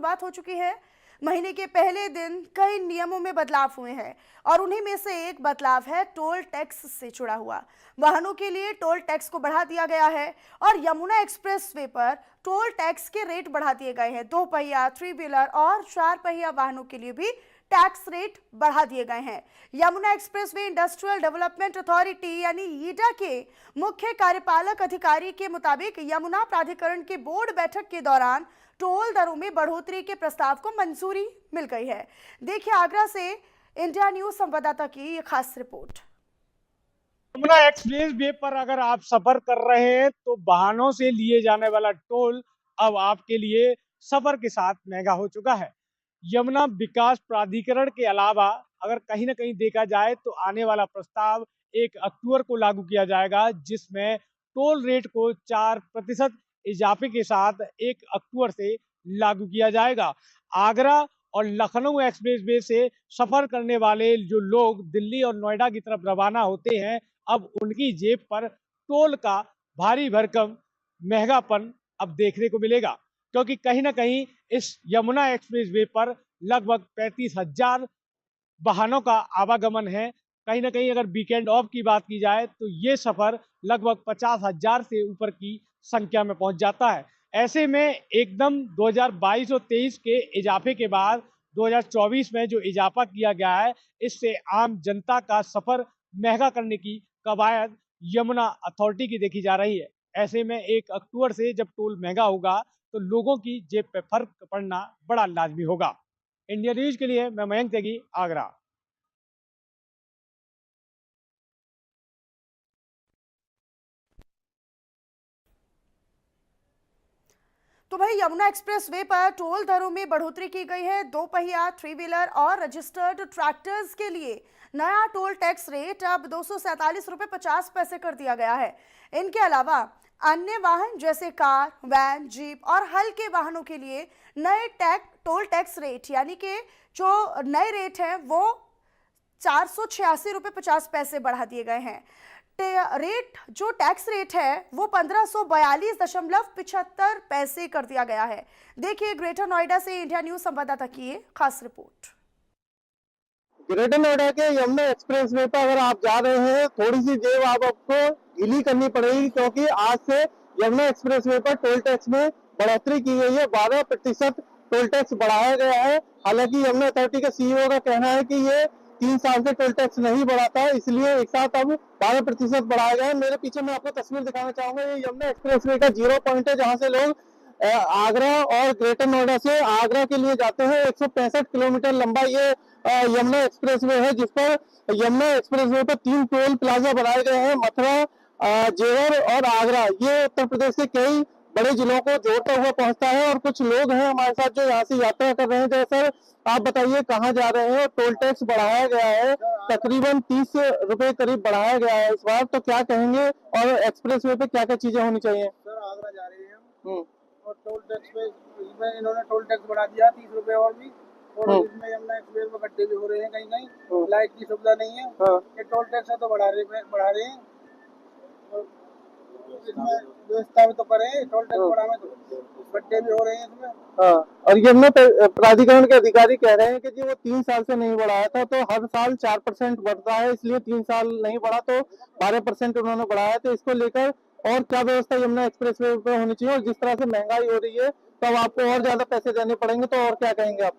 शुरुआत हो चुकी है। महीने के पहले दिन कई नियमों में बदलाव हुए हैं और उन्हीं में से एक बदलाव है टोल टैक्स से जुड़ा हुआ। वाहनों के लिए टोल टैक्स को बढ़ा दिया गया है और यमुना एक्सप्रेसवे पर टोल टैक्स के रेट बढ़ा दिए गए हैं। 2 पहिया, 3 व्हीलर और 4 पहिया वाहनों के लिए भी टैक्स रेट बढ़ा दिए गए हैं। Yamuna expressway industrial development authority यानी यीडा के मुख्य कार्यपालक अधिकारी के मुताबिक यमुना प्राधिकरण की बोर्ड बैठक के दौरान टोल दरों में बढ़ोतरी के प्रस्ताव को मंजूरी मिल गई है। देखिए आगरा से इंडिया न्यूज संवाददाता की ये खास रिपोर्ट। यमुना एक्सप्रेस वे पर अगर आप सफर कर रहे हैं तो वाहनों से लिए जाने वाला टोल अब आपके लिए सफर के साथ महंगा हो चुका है। यमुना विकास प्राधिकरण के अलावा अगर कहीं ना कहीं देखा जाए तो आने वाला प्रस्ताव 1 अक्टूबर को लागू किया जाएगा, जिसमें टोल रेट को 4% इजाफे के साथ 1 अक्टूबर से लागू किया जाएगा। आगरा और लखनऊ एक्सप्रेस वे से सफर करने वाले जो लोग दिल्ली और नोएडा की तरफ रवाना होते हैं, अब उनकी जेब पर टोल का भारी भरकम महंगापन अब देखने को मिलेगा, क्योंकि कहीं ना कहीं इस यमुना एक्सप्रेस वे पर लगभग 35,000 वाहनों का आवागमन है। कहीं ना कहीं अगर वीकेंड ऑफ की बात की जाए तो ये सफर लगभग 50,000 से ऊपर की संख्या में पहुंच जाता है। ऐसे में एकदम 2022 और 23 के इजाफे के बाद 2024 में जो इजाफा किया गया है, इससे आम जनता का सफर महंगा करने की कवायद यमुना अथॉरिटी की देखी जा रही है। ऐसे में 1 अक्टूबर से जब टोल महंगा होगा तो लोगों की जेब पे फर्क पड़ना बड़ा लाजमी होगा। इंडिया न्यूज के लिए मैं मयंक त्यागी, आगरा। तो भाई यमुना एक्सप्रेस वे पर टोल दरों में बढ़ोतरी की गई है। 2 पहिया, 3 व्हीलर और रजिस्टर्ड ट्रैक्टर्स के लिए नया टोल टैक्स रेट अब 247 रुपये 50 पैसे कर दिया गया है। इनके अलावा अन्य वाहन जैसे कार, वैन, जीप और हल्के वाहनों के लिए नए टोल टैक्स रेट यानी कि जो नए रेट हैं वो 486 रुपये 50 पैसे बढ़ा दिए गए हैं। रेट जो टैक्स रेट है वो 1542.75 पैसे कर दिया गया है। देखिए ग्रेटर नोएडा से इंडिया न्यूज संवाददाता की ये खास रिपोर्ट। ग्रेटर नोएडा के यमुना एक्सप्रेस वे पर अगर आप जा रहे हैं, थोड़ी सी जेब आपको ढीली करनी पड़ेगी, क्योंकि आज से यमुना एक्सप्रेस वे पर टोल टैक्स में बढ़ोतरी की गई है। 12% टोल टैक्स बढ़ाया गया है। हालांकि यमुना अथॉरिटी के सीईओ का कहना है कि ये 3 साल से टोल टैक्स नहीं बढ़ा था, इसलिए एक साथ अब 12% बढ़ाया गया है। मेरे पीछे मैं आपको तस्वीर दिखाना चाहूंगा, ये यमुना एक्सप्रेस वे का 0 पॉइंट है, जहाँ से लोग आगरा और ग्रेटर नोएडा से आगरा के लिए जाते हैं। 165 किलोमीटर लंबा ये यमुना एक्सप्रेस वे है, जिस पर यमुना एक्सप्रेस वे पर 3 टोल प्लाजा बनाए गए हैं। मथुरा, जेवर और आगरा, ये उत्तर प्रदेश के कई बड़े जिलों को जोड़ता हुआ पहुंचता है। और कुछ लोग हैं हमारे साथ जो यहाँ से यात्रा कर रहे हैं। तो सर आप बताइए कहाँ जा रहे हैं? टोल टैक्स बढ़ाया गया है, तकरीबन 30 रुपए करीब बढ़ाया गया है इस बार, तो क्या कहेंगे? और एक्सप्रेस वे पे क्या क्या चीजें होनी चाहिए? सर आगरा जा रहे हैं हम, और टोल टैक्स पे इसमें इन्होंने टोल टैक्स बढ़ा दिया 30 रुपए और भी। और इसमें यमुना एक्सप्रेस में गड्ढे भी हो रहे हैं, कहीं कहीं लाइट की सुविधा नहीं है। ये टोल टैक्स है तो बढ़ा रहे हैं। और इसमें व्यवस्था भी तो करें, टोल टैक्स बढ़ावे तो गड्ढे भी हो रहे हैं इसमें। हाँ, और यमुना प्राधिकरण के अधिकारी कह रहे हैं कि जी वो 3 साल से नहीं बढ़ाया था, तो हर साल 4% बढ़ता है, इसलिए 3 साल नहीं बढ़ा तो 12% उन्होंने बढ़ाया। तो इसको लेकर और क्या व्यवस्था यमुना एक्सप्रेस वे पे होनी चाहिए? और जिस तरह से महंगाई हो रही है तो अब आपको और ज्यादा पैसे देने पड़ेंगे, तो और क्या कहेंगे आप?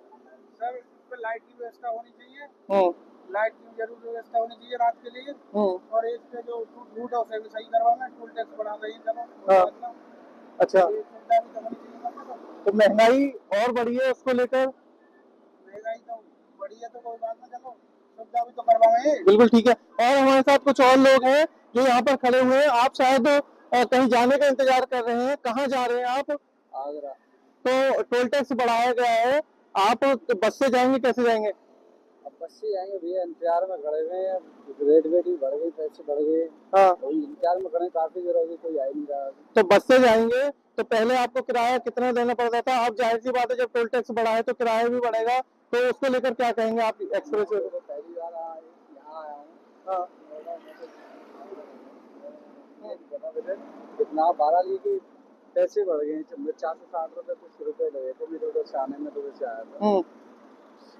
सर इस पे लाइट की व्यवस्था होनी चाहिए, लाइट की जरूर व्यवस्था होनी चाहिए रात के लिए। और इसके जो रूट है उसे भी सही करवाना, टोल टैक्स बढ़ा रही है। अच्छा, ये सुविधा भी तो होनी चाहिए ना। तो महंगाई और बढ़ी है, उसको लेकर? महंगाई तो बढ़ी है तो कोई बात ना, चलो सुविधा भी तो करवाए। बिल्कुल ठीक है। और हमारे साथ कुछ और लोग हैं जो यहाँ पर खड़े हुए हैं। आप शायद कहीं जाने का इंतजार कर रहे हैं, कहाँ जा रहे हैं आप? आगरा। तो टोल टैक्स बढ़ाया गया है, आप बस से जाएंगे, कैसे जाएंगे? अब बस से जाएंगे भैया, इंतजार में खड़े हुए हैं। रेट वेट भी बढ़ गई, पैसे बढ़ गए। हाँ, वही इंतजार में खड़े, काफी देर हो गई, कोई आ ही नहीं रहा। तो बस से जाएंगे तो पहले आपको किराया कितना देना पड़ता था? अब जाहिर सी बात है जब टोल टैक्स बढ़ा है तो किराया भी बढ़ेगा, तो उसको लेकर क्या कहेंगे आप एक्सप्रेस वे? पहली बार यहाँ आया हूँ। हाँ, कितना 12 ली थी पैसे बढ़ गए, 50 से 60 रुपए कुछ रुपए लगे थे मेरे उधर से आने में, तो उधर से आया था।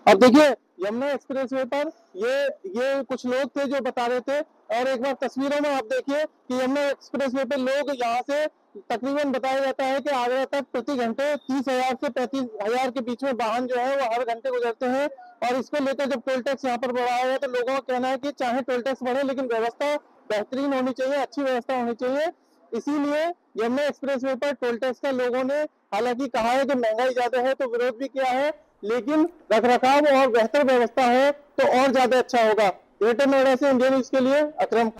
अब देखिए यमुना एक्सप्रेसवे पर ये कुछ लोग थे जो बता रहे थे, और एक बार तस्वीरों में आप देखिए कि यमुना एक्सप्रेसवे पे लोग यहाँ से तकरीबन बताया जाता है कि आगरा तक प्रति घंटे 30,000 से 35,000 के बीच में वाहन जो है वो हर घंटे गुजरते हैं। और इसको लेकर जब टोल टैक्स यहाँ पर बढ़ाया है तो लोगों का कहना है कि चाहे टोल टैक्स बढ़े लेकिन व्यवस्था बेहतरीन होनी चाहिए, अच्छी व्यवस्था होनी चाहिए। इसीलिए यमुना एक्सप्रेसवे पर टोल टैक्स का लोगों ने हालांकि कहा है कि महंगाई ज्यादा है तो विरोध भी किया है, लेकिन रखरखाव और बेहतर व्यवस्था है तो और ज्यादा अच्छा होगा। ग्रेटर नोएडा से इंडिया न्यूज के लिए अकरम।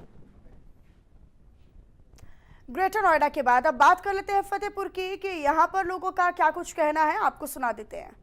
ग्रेटर नोएडा के बाद अब बात कर लेते हैं फतेहपुर की कि यहाँ पर लोगों का क्या कुछ कहना है, आपको सुना देते हैं।